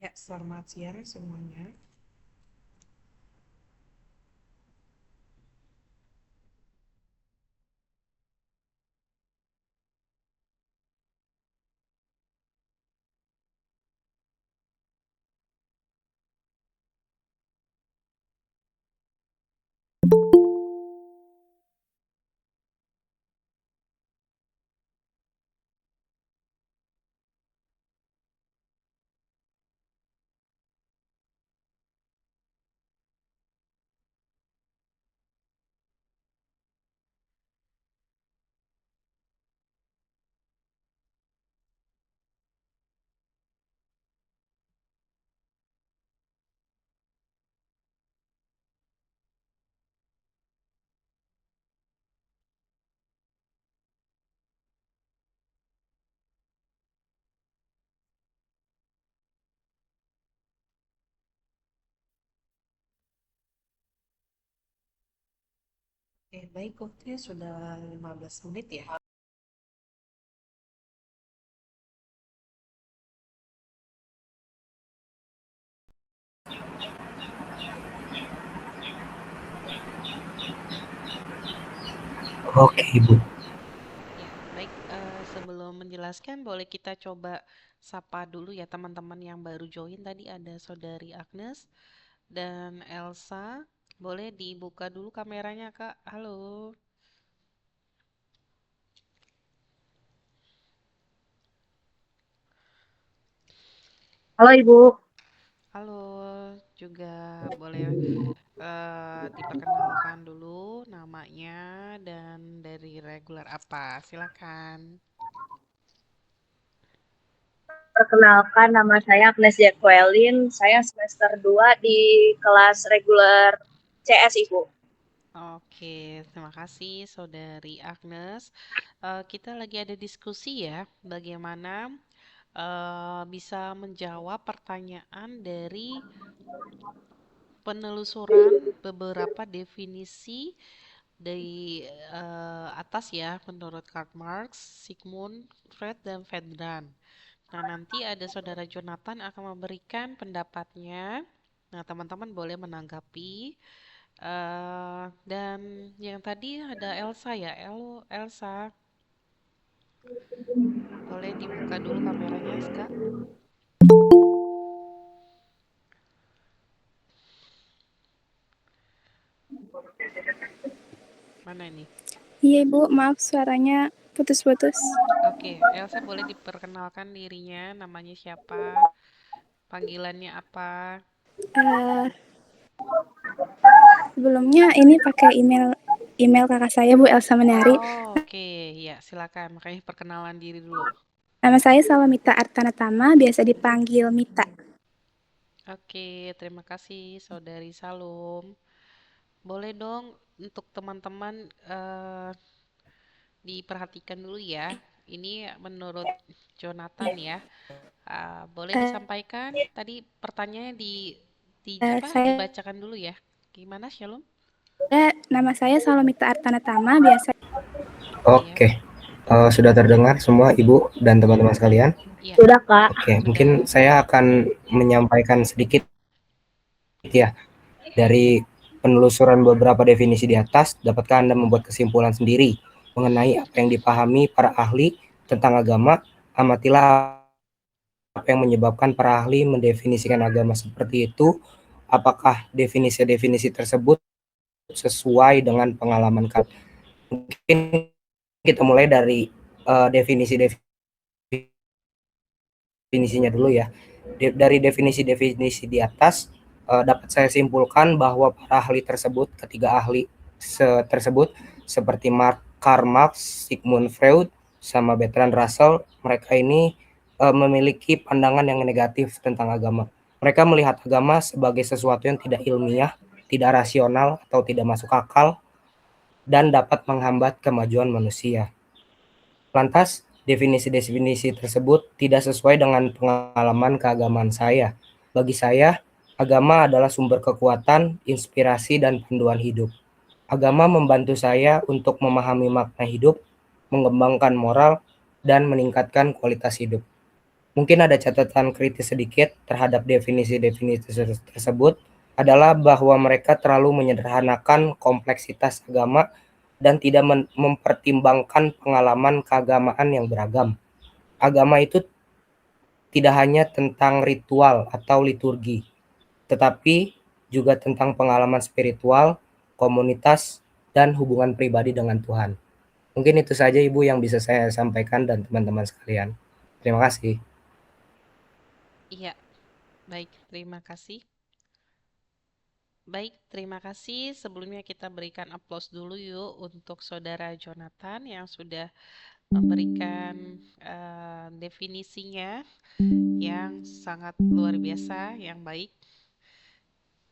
Ya, selamat siang semuanya. Baik, waktunya sudah 15 menit ya. Oke, Ibu. Ya, baik. Sebelum menjelaskan, boleh kita coba sapa dulu ya teman-teman yang baru join. Tadi ada Saudari Agnes dan Elsa. Boleh dibuka dulu kameranya, Kak. Halo. Halo Ibu. Halo. Juga boleh diperkenalkan dulu namanya dan dari reguler apa. Silakan. Perkenalkan nama saya Agnes Jacqueline. Saya semester 2 di kelas reguler CS Ibu. Oke, terima kasih Saudari Agnes. Kita lagi ada diskusi ya, bagaimana bisa menjawab pertanyaan dari penelusuran beberapa definisi dari atas ya, menurut Karl Marx, Sigmund Freud, dan Vedran. Nah, nanti ada Saudara Jonathan akan memberikan pendapatnya. Nah, teman-teman boleh menanggapi. Dan yang tadi ada Elsa ya, Elsa, boleh dibuka dulu kameranya, Ska? Mana ini? Iya Ibu, maaf suaranya putus-putus. Oke, Elsa boleh diperkenalkan dirinya, namanya siapa, panggilannya apa? Eh, Sebelumnya ini pakai email kakak saya Bu Elsa Menari. Oh, oke, ya silakan. Makanya perkenalan diri dulu. Nama saya Salamita Artanatama, biasa dipanggil Mita. Oke, terima kasih Saudari Salum. Boleh dong untuk teman-teman diperhatikan dulu ya. Ini menurut Jonathan ya. Boleh Eh, disampaikan tadi pertanyaannya saya dibacakan dulu ya. Gimana Shalom? nama saya Salomita Artanatama, biasa Iya, Oke, sudah terdengar semua Ibu dan teman-teman sekalian? iya, Sudah, Kak. Oke, sudah. mungkin saya akan menyampaikan sedikit ya dari penelusuran beberapa definisi di atas. Dapatkah Anda membuat kesimpulan sendiri mengenai apa yang dipahami para ahli tentang agama? Amatilah apa yang menyebabkan para ahli mendefinisikan agama seperti itu. Apakah definisi-definisi tersebut sesuai dengan pengalaman kalian? Mungkin kita mulai dari definisinya dulu ya. Dari definisi-definisi di atas dapat saya simpulkan bahwa para ahli tersebut, ketiga ahli tersebut seperti Karl Marx, Sigmund Freud, sama Bertrand Russell, mereka ini memiliki pandangan yang negatif tentang agama. Mereka melihat agama sebagai sesuatu yang tidak ilmiah, tidak rasional, atau tidak masuk akal, dan dapat menghambat kemajuan manusia. Lantas, definisi-definisi tersebut tidak sesuai dengan pengalaman keagamaan saya. Bagi saya, agama adalah sumber kekuatan, inspirasi, dan panduan hidup. Agama membantu saya untuk memahami makna hidup, mengembangkan moral, dan meningkatkan kualitas hidup. Mungkin ada catatan kritis sedikit terhadap definisi-definisi tersebut adalah bahwa mereka terlalu menyederhanakan kompleksitas agama dan tidak mempertimbangkan pengalaman keagamaan yang beragam. Agama itu tidak hanya tentang ritual atau liturgi, tetapi juga tentang pengalaman spiritual, komunitas, dan hubungan pribadi dengan Tuhan. Mungkin itu saja Ibu yang bisa saya sampaikan dan teman-teman sekalian. Terima kasih. Iya, baik, terima kasih. Baik, terima kasih. Sebelumnya kita berikan aplaus dulu yuk untuk Saudara Jonathan yang sudah memberikan definisinya yang sangat luar biasa, yang baik.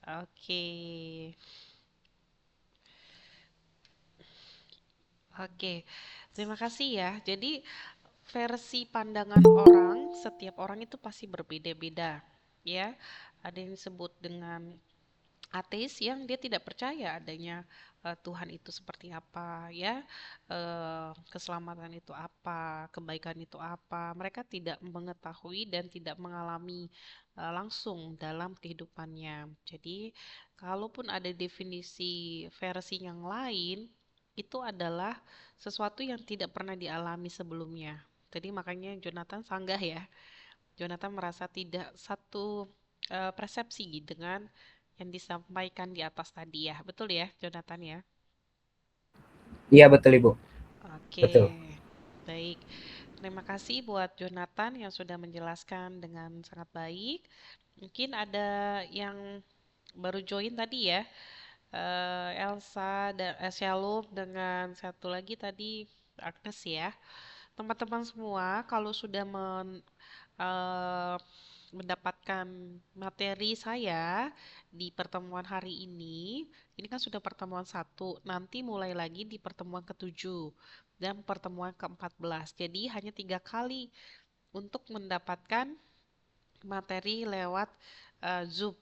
Oke, oke. Terima kasih ya. Jadi versi pandangan orang, setiap orang itu pasti berbeda-beda, ya. Ada yang disebut dengan ateis yang dia tidak percaya adanya Tuhan itu seperti apa, ya, keselamatan itu apa, kebaikan itu apa. Mereka tidak mengetahui dan tidak mengalami langsung dalam kehidupannya. Jadi, kalaupun ada definisi versi yang lain, itu adalah sesuatu yang tidak pernah dialami sebelumnya. Jadi makanya Jonathan sanggah ya. Jonathan merasa tidak satu persepsi dengan yang disampaikan di atas tadi ya. Betul ya, Jonathan ya? Iya betul Ibu, Oke, betul. baik. Terima kasih buat Jonathan yang sudah menjelaskan dengan sangat baik. Mungkin ada yang baru join tadi ya, Elsa dan Shalom dengan satu lagi tadi Agnes ya. Teman-teman semua, kalau sudah eh, mendapatkan materi saya di pertemuan hari ini kan sudah pertemuan satu, nanti mulai lagi di pertemuan ketujuh dan pertemuan ke-14. Jadi hanya 3 kali untuk mendapatkan materi lewat Zoom.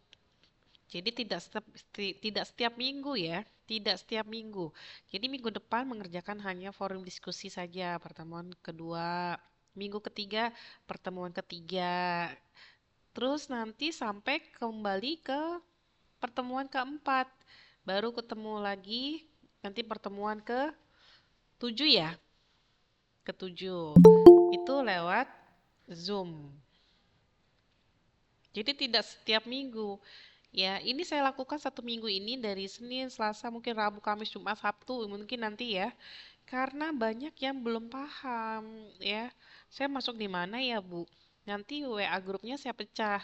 Jadi tidak setiap minggu ya, tidak setiap minggu. Jadi minggu depan mengerjakan hanya forum diskusi saja, pertemuan kedua. Minggu ketiga, pertemuan ketiga. Terus nanti sampai kembali ke pertemuan keempat. Baru ketemu lagi nanti pertemuan ke-7 ya. Ke-7. Itu lewat Zoom. Jadi tidak setiap minggu. Ya, ini saya lakukan 1 minggu ini dari Senin, Selasa, mungkin Rabu, Kamis, Jumat, Sabtu, mungkin nanti ya. Karena banyak yang belum paham ya. Saya masuk di mana ya, Bu? Nanti WA grupnya saya pecah.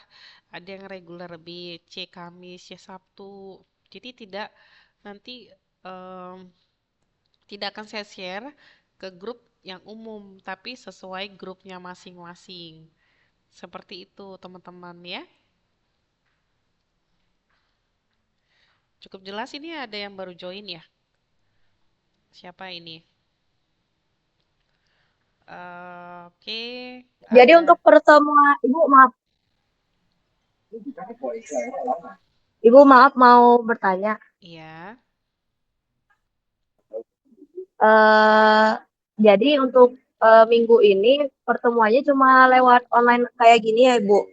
Ada yang reguler B, C Kamis, C Sabtu. Jadi nanti em, tidak akan saya share ke grup yang umum, tapi sesuai grupnya masing-masing. Seperti itu, teman-teman ya. Cukup jelas ini ada yang baru join ya? Siapa ini? Oke, Jadi ada. untuk pertemuan, Ibu maaf mau bertanya. Iya, eh jadi untuk minggu ini pertemuannya cuma lewat online kayak gini ya, Ibu?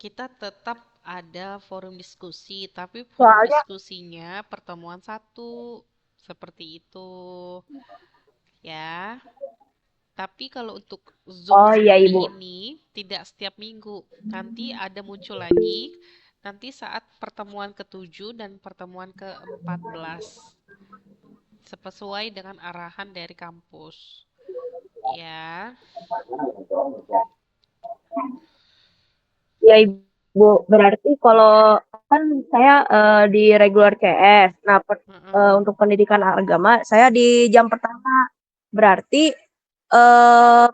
kita tetap ada forum diskusi, tapi forum Soalnya, diskusinya pertemuan satu, seperti itu ya. Tapi kalau untuk Zoom oh iya seperti Ibu. ini tidak setiap minggu. Nanti ada muncul lagi nanti saat pertemuan ke-7 dan pertemuan ke-14. Sesuai dengan arahan dari kampus. Ya. Ya Ibu, berarti kalau kan saya di regular CS. Nah, Mm-mm. untuk pendidikan agama saya di jam pertama. Berarti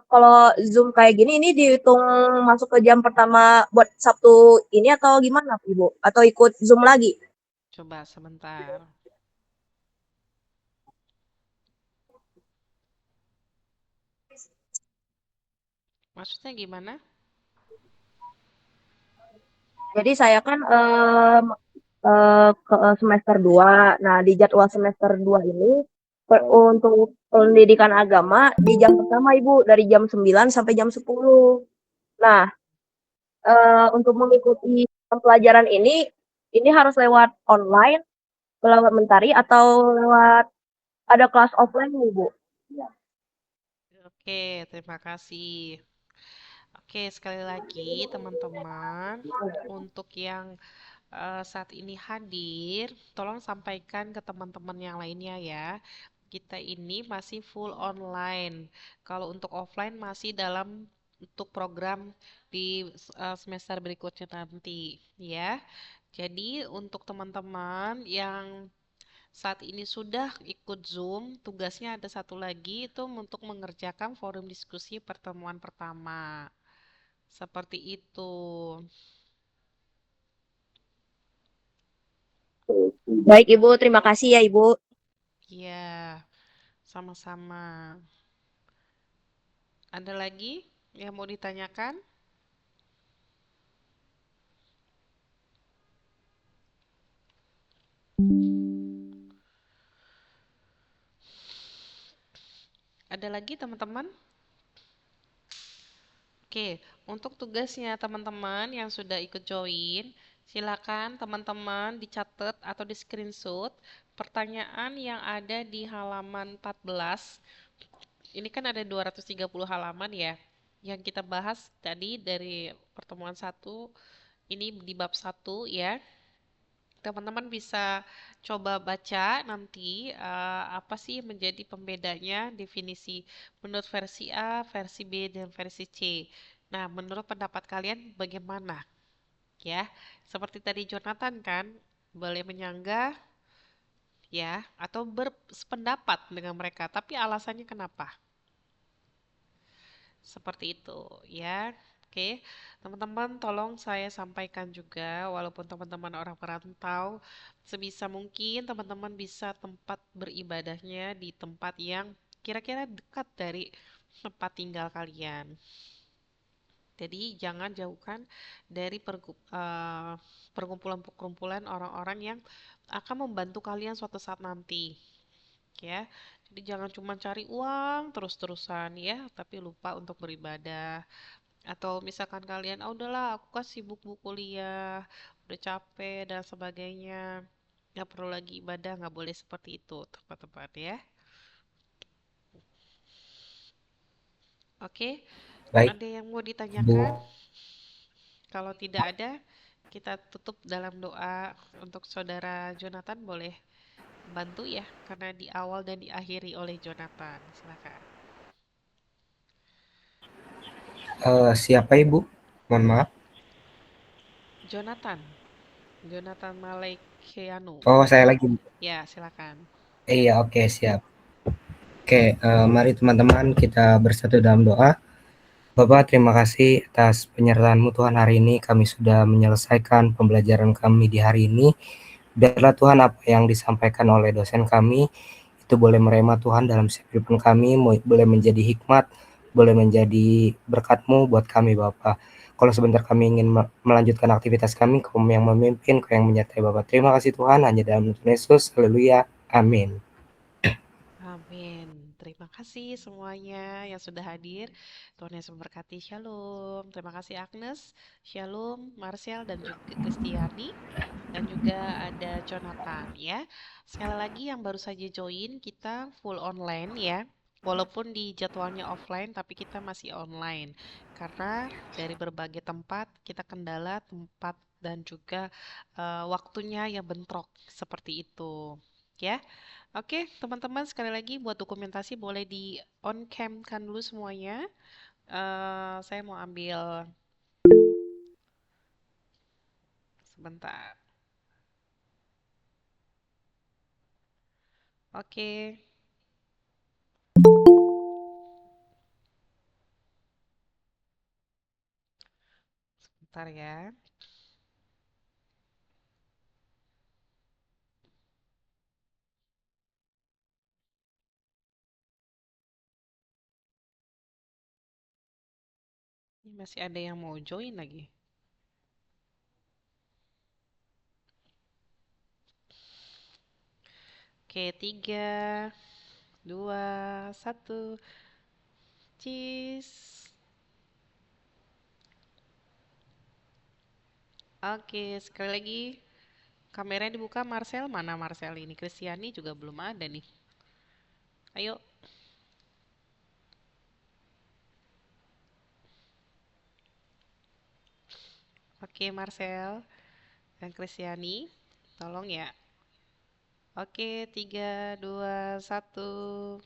kalau Zoom kayak gini ini dihitung masuk ke jam pertama buat Sabtu ini atau gimana, Ibu? Atau ikut Zoom lagi? Coba sebentar. Maksudnya gimana? Jadi saya kan ke semester 2. Nah, di jadwal semester 2 ini untuk pendidikan agama di jam pertama Ibu dari jam 9 sampai jam 10. Nah, untuk mengikuti pelajaran ini harus lewat online, lewat mentari atau lewat ada kelas offline nih, Bu? Oke, terima kasih. Oke, sekali lagi teman-teman, untuk yang saat ini hadir, tolong sampaikan ke teman-teman yang lainnya ya. Kita ini masih full online. Kalau untuk offline masih dalam untuk program di semester berikutnya nanti ya. Jadi untuk teman-teman yang saat ini sudah ikut Zoom, tugasnya ada satu lagi itu untuk mengerjakan forum diskusi pertemuan pertama. Seperti itu. Baik, Ibu. Terima kasih ya, Ibu. Ya, sama-sama. Ada lagi yang mau ditanyakan? Ada lagi teman-teman? Oke, untuk tugasnya teman-teman yang sudah ikut join, silakan teman-teman dicatat atau di screenshot pertanyaan yang ada di halaman 14. Ini kan ada 230 halaman ya. Yang kita bahas tadi dari pertemuan satu, ini di bab 1 ya. Teman-teman bisa coba baca nanti apa sih menjadi pembedanya definisi menurut versi A, versi B, dan versi C. Nah, menurut pendapat kalian bagaimana? Ya, seperti tadi Jonathan kan, boleh menyanggah ya, atau bersependapat dengan mereka, tapi alasannya kenapa? Seperti itu ya. Oke, teman-teman tolong saya sampaikan juga walaupun teman-teman orang perantau sebisa mungkin teman-teman bisa tempat beribadahnya di tempat yang kira-kira dekat dari tempat tinggal kalian. Jadi jangan jauhkan dari perkumpulan-perkumpulan orang-orang yang akan membantu kalian suatu saat nanti ya. Jadi jangan cuma cari uang terus-terusan ya, tapi lupa untuk beribadah. Atau misalkan kalian, ah udahlah aku kan sibuk bu kuliah, udah capek dan sebagainya. Nggak perlu lagi ibadah, nggak boleh seperti itu teman-teman ya. Oke, Baik, ada yang mau Bu. ditanyakan? Kalau tidak ada, kita tutup dalam doa untuk saudara Jonathan boleh bantu ya, karena di awal dan diakhiri oleh Jonathan. Silakan. Siapa Ibu? Mohon maaf. Jonathan, Jonathan Malekianu. Oh, saya lagi. Ya, silakan. Iya, oke, siap. Oke, mari teman-teman kita bersatu dalam doa. Bapak, terima kasih atas penyertaan-Mu Tuhan hari ini. Kami sudah menyelesaikan pembelajaran kami di hari ini. Biarlah Tuhan apa yang disampaikan oleh dosen kami itu boleh merema Tuhan dalam setiap kehidupan kami, boleh menjadi hikmat, boleh menjadi berkat-Mu buat kami Bapa. Kalau sebentar kami ingin melanjutkan aktivitas kami, Kau yang memimpin, Kau yang menyertai Bapa. Terima kasih Tuhan, hanya dalam nama Tuhan Yesus. Haleluya. Amin. Amin. Terima kasih semuanya yang sudah hadir. Tuhan Yesus memberkati. Shalom. Terima kasih Agnes, Shalom, Marcel, dan juga Kristiani. Dan juga ada Jonathan ya. Sekali lagi yang baru saja join, kita full online ya. Walaupun di jadwalnya offline, tapi kita masih online. Karena dari berbagai tempat, kita kendala tempat dan juga waktunya yang bentrok seperti itu. Ya, oke teman-teman sekali lagi buat dokumentasi boleh di on cam kan dulu semuanya. Saya mau ambil sebentar. Oke, sebentar ya. Ini masih ada yang mau join lagi. Oke, 3, 2, 1. Cheese. Oke, sekali lagi. Kameranya dibuka Marcel. Mana Marcel ini? Kristiani juga belum ada nih. Ayo. Oke, Marcel dan Kristiani. Tolong ya. Oke, 3, 2, 1.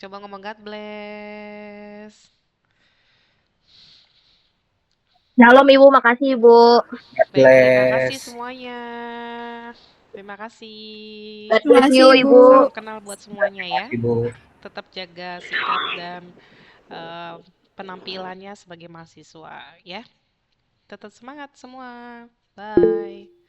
Coba ngomong God bless. Shalom Ibu, makasih Ibu. Baik, terima kasih Bless. semuanya. Terima kasih. God Terima bless kasih, you Ibu. Ibu. Salam kenal buat semuanya ya. Ibu. Tetap jaga sikap dan penampilannya sebagai mahasiswa ya. Tetap semangat semua. Bye.